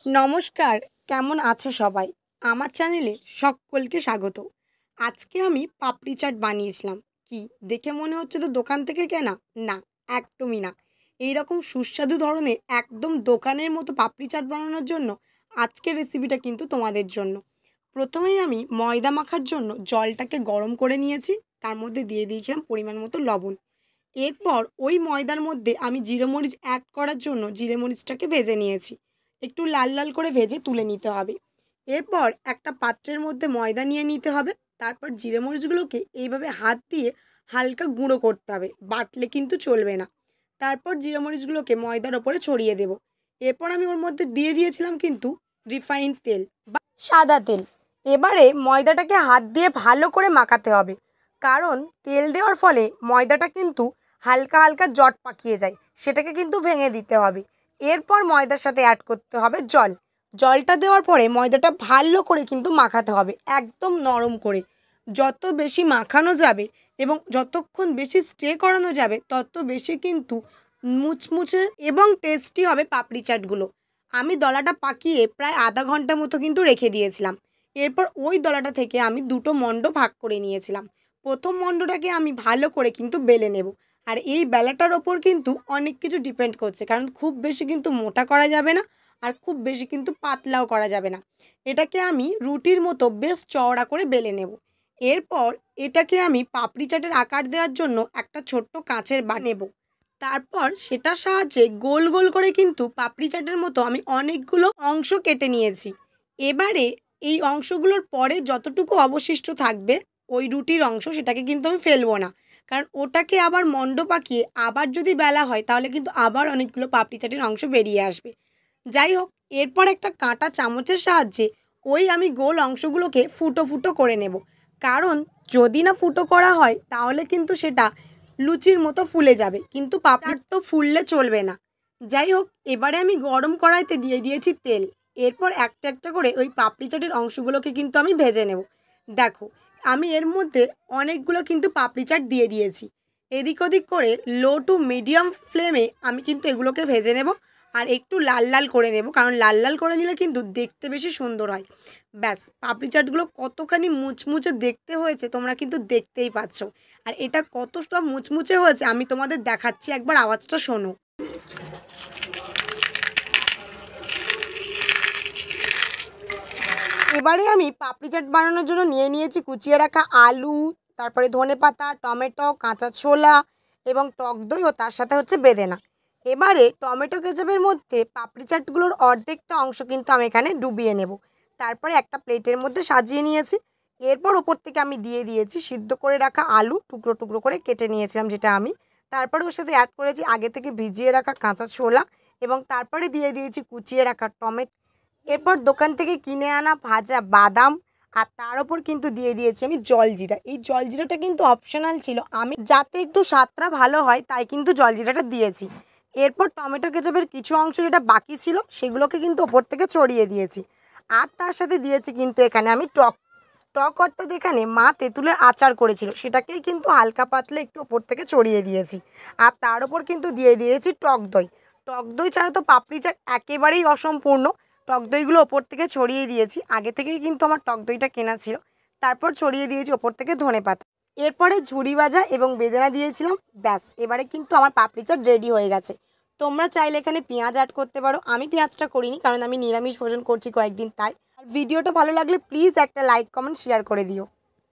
নমস্কার, কেমন আছো সবাই? আমার চ্যানেলে সকলকে স্বাগত। আজকে আমি পাপড়ি চাট বানিয়েছিলাম। কি দেখে মনে হচ্ছে তো দোকান থেকে কেনা? না, একদমই না। এইরকম সুস্বাদু ধরনের একদম দোকানের মতো পাপড়ি চাট বানানোর জন্য আজকের রেসিপিটা কিন্তু তোমাদের জন্য। প্রথমেই আমি ময়দা মাখার জন্য জলটাকে গরম করে নিয়েছি। তার মধ্যে দিয়ে দিয়েছিলাম পরিমাণ মতো লবণ। এরপর ওই ময়দার মধ্যে আমি জিরে মরিচ অ্যাড করার জন্য জিরে মরিচটাকে ভেজে নিয়েছি। একটু লাল লাল করে ভেজে তুলে নিতে হবে। এরপর একটা পাত্রের মধ্যে ময়দা নিয়ে নিতে হবে। তারপর জিরে মরিচগুলোকে এইভাবে হাত দিয়ে হালকা গুঁড়ো করতে হবে, বাটলে কিন্তু চলবে না। তারপর জিরে মরিচগুলোকে ময়দার ওপরে ছড়িয়ে দেব। এরপর আমি ওর মধ্যে দিয়ে দিয়েছিলাম কিন্তু রিফাইন তেল বা সাদা তেল। এবারে ময়দাটাকে হাত দিয়ে ভালো করে মাখাতে হবে, কারণ তেল দেওয়ার ফলে ময়দাটা কিন্তু হালকা হালকা জট পাকিয়ে যায়, সেটাকে কিন্তু ভেঙে দিতে হবে। এরপর ময়দার সাথে অ্যাড করতে হবে জল। জলটা দেওয়ার পরে ময়দাটা ভালো করে কিন্তু মাখাতে হবে, একদম নরম করে। যত বেশি মাখানো যাবে এবং যতক্ষণ বেশি স্টে করানো যাবে তত বেশি কিন্তু মুচমুচে এবং টেস্টি হবে পাপড়ি চাটগুলো। আমি দলাটা পাকিয়ে প্রায় আধা ঘন্টা মতো কিন্তু রেখে দিয়েছিলাম। এরপর ওই দলাটা থেকে আমি দুটো মণ্ড ভাগ করে নিয়েছিলাম। প্রথম মণ্ডটাকে আমি ভালো করে কিন্তু বেলে নেব। আর এই বেলাটার ওপর কিন্তু অনেক কিছু ডিপেন্ড করছে, কারণ খুব বেশি কিন্তু মোটা করা যাবে না, আর খুব বেশি কিন্তু পাতলাও করা যাবে না। এটাকে আমি রুটির মতো বেশ চওড়া করে বেলে নেব। এরপর এটাকে আমি পাপড়ি চাটের আকার দেওয়ার জন্য একটা ছোট্ট কাঁচের নেব। তারপর সেটার সাহায্যে গোল গোল করে কিন্তু পাপড়ি চাটের মতো আমি অনেকগুলো অংশ কেটে নিয়েছি। এবারে এই অংশগুলোর পরে যতটুকু অবশিষ্ট থাকবে ওই রুটির অংশ, সেটাকে কিন্তু আমি ফেলবো না, কারণ ওটাকে আবার মণ্ড পাকিয়ে আবার যদি বেলা হয় তাহলে কিন্তু আবার অনেকগুলো পাপড়ি চাটের অংশ বেরিয়ে আসবে। যাই হোক, এরপর একটা কাঁটা চামচের সাহায্যে ওই আমি গোল অংশগুলোকে ফুটো ফুটো করে নেব, কারণ যদি না ফুটো করা হয় তাহলে কিন্তু সেটা লুচির মতো ফুলে যাবে, কিন্তু পাপড় তো ফুললে চলবে না। যাই হোক, এবারে আমি গরম কড়াইতে দিয়ে দিয়েছি তেল। এরপর একটা একটা করে ওই পাপড়ি চাটের অংশগুলোকে কিন্তু আমি ভেজে নেব। দেখো, আমি এর মধ্যে অনেকগুলো কিন্তু পাপড়ি চাট দিয়ে দিয়েছি। এদিক ওদিক করে লো টু মিডিয়াম ফ্লেমে আমি কিন্তু এগুলোকে ভেজে নেব, আর একটু লাল লাল করে নেব, কারণ লাল লাল করে নিলে কিন্তু দেখতে বেশি সুন্দর হয়। ব্যাস, পাপড়ি চাটগুলো কতখানি মুচমুচে দেখতে হয়েছে তোমরা কিন্তু দেখতেই পাচ্ছ। আর এটা কতটা মুচমুচে হয়েছে আমি তোমাদের দেখাচ্ছি, একবার আওয়াজটা শোনো। এবারে আমি পাপড়ি চাট বানানোর জন্য নিয়ে নিয়েছি কুচিয়ে রাখা আলু, তারপরে ধনেপাতা, টমেটো, কাঁচা ছোলা এবং টক দই, ও তার সাথে হচ্ছে বেদেনা। এবারে টমেটো কেচাপের মধ্যে পাপড়ি চাটগুলোর অর্ধেকটা অংশ কিন্তু আমি এখানে ডুবিয়ে নেব। তারপরে একটা প্লেটের মধ্যে সাজিয়ে নিয়েছি। এরপর ওপর থেকে আমি দিয়ে দিয়েছি সিদ্ধ করে রাখা আলু, টুকরো টুকরো করে কেটে নিয়েছিলাম যেটা আমি। তারপরে ওর সাথে অ্যাড করেছি আগে থেকে ভিজিয়ে রাখা কাঁচা ছোলা, এবং তারপরে দিয়ে দিয়েছি কুচিয়ে রাখা টমেটো। এরপর দোকান থেকে কিনে আনা ভাজা বাদাম, আর তার ওপর কিন্তু দিয়ে দিয়েছি আমি জলজিরা। এই জলজিরাটা কিন্তু অপশনাল ছিল, আমি যাতে একটু স্বাদটা ভালো হয় তাই কিন্তু জলজিরাটা দিয়েছি। এরপর টমেটো কেচাপের কিছু অংশ যেটা বাকি ছিল সেগুলোকে কিন্তু ওপর থেকে ছড়িয়ে দিয়েছি। আর তার সাথে দিয়েছি কিন্তু এখানে আমি টক টক অর্থাৎ এখানে মা তেঁতুলের আচার করেছিল, সেটাকেই কিন্তু হালকা পাতলে একটু ওপর থেকে ছড়িয়ে দিয়েছি। আর তার ওপর কিন্তু দিয়ে দিয়েছি টক দই। টক দই ছাড়া তো পাপড়ি চাট একেবারেই অসম্পূর্ণ। টক দইগুলো ওপর থেকে ছড়িয়ে দিয়েছি, আগে থেকেই কিন্তু আমার টক দইটা কেনা ছিল। তারপর ছড়িয়ে দিয়েছি ওপর থেকে ধনেপাতা। এরপরে ঝুরি ভাজা এবং বেদানা দিয়েছিলাম। ব্যাস, এবারে কিন্তু আমার পাপড়ি চাট রেডি হয়ে গেছে। তোমরা চাইলে এখানে পেঁয়াজ অ্যাড করতে পারো, আমি পেঁয়াজটা করিনি কারণ আমি নিরামিষ ভোজন করছি কয়েকদিন তাই। আর ভিডিওটা ভালো লাগলে প্লিজ একটা লাইক, কমেন্ট, শেয়ার করে দিও।